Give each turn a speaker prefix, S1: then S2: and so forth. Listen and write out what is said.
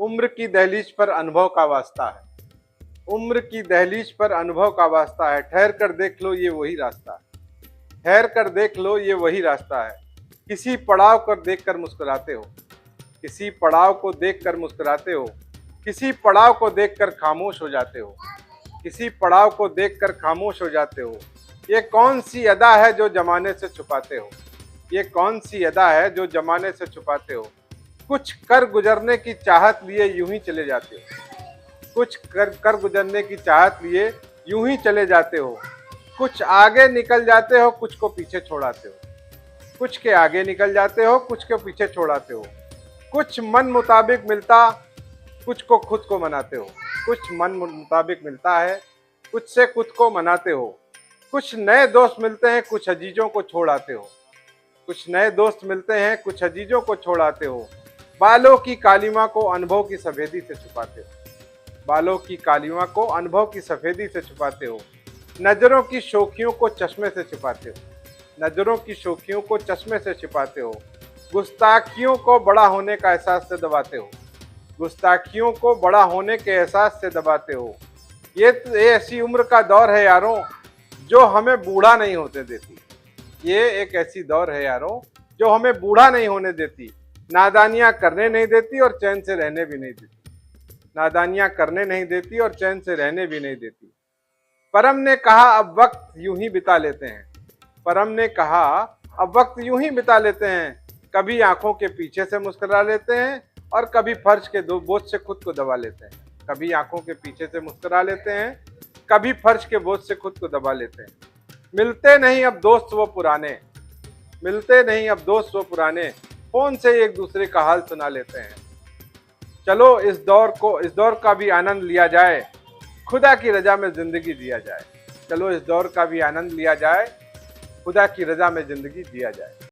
S1: उम्र की दहलीज पर अनुभव का वास्ता है। उम्र की दहलीज पर अनुभव का वास्ता है। ठहर कर देख लो ये वही रास्ता है। ठहर कर देख लो ये वही रास्ता है। किसी पड़ाव को देखकर मुस्कुराते हो। किसी पड़ाव को देखकर मुस्कुराते हो। किसी पड़ाव को देखकर खामोश हो जाते हो। किसी पड़ाव को देखकर खामोश हो जाते हो। ये कौन सी अदा है जो जमाने से छुपाते हो। ये कौन सी अदा है जो जमाने से छुपाते हो। कुछ कर गुजरने की चाहत लिए यूं ही चले जाते हो। कुछ कर गुजरने की चाहत लिए यूं ही चले जाते हो। कुछ आगे निकल जाते हो, कुछ को पीछे छोड़ाते हो। कुछ के आगे निकल जाते हो, कुछ के पीछे छोड़ाते हो। कुछ मन मुताबिक मिलता, कुछ को खुद को मनाते हो। कुछ मन मुताबिक मिलता है, कुछ से खुद को मनाते हो। कुछ नए दोस्त मिलते हैं, कुछ अजीजों को छोड़ आते हो। कुछ नए दोस्त मिलते हैं, कुछ अजीजों को छोड़ आते हो। बालों की कालिमा को अनुभव की सफेदी से छुपाते हो। बालों की कालिमा को अनुभव की सफेदी से छुपाते हो। नजरों की शोखियों को चश्मे से छुपाते हो। नजरों की शोखियों को चश्मे से छुपाते हो। गुस्ताखियों को बड़ा होने का एहसास से दबाते हो। गुस्ताखियों को बड़ा होने के एहसास से दबाते हो। ये ऐसी उम्र का दौर है यारों जो हमें बूढ़ा नहीं होते देती। ये एक ऐसी दौर है यारों जो हमें बूढ़ा नहीं होने देती। नादानियां करने नहीं देती और चैन से रहने भी नहीं देती। नादानियां करने नहीं देती और चैन से रहने भी नहीं देती। परम ने कहा अब वक्त यूं ही बिता लेते हैं। परम ने कहा अब वक्त यूं ही बिता लेते हैं। कभी आंखों के पीछे से मुस्कुरा लेते हैं और कभी फर्श के दो बोझ से खुद को दबा लेते हैं। कभी आंखों के पीछे से मुस्कुरा लेते हैं, कभी फर्श के बोझ से खुद को दबा लेते हैं। मिलते नहीं अब दोस्त वो पुराने। मिलते नहीं अब दोस्त वो पुराने। फोन से एक दूसरे का हाल सुना लेते हैं। चलो इस दौर का भी आनंद लिया जाए। खुदा की रजा में जिंदगी जिया जाए। चलो इस दौर का भी आनंद लिया जाए। खुदा की रजा में जिंदगी जिया जाए।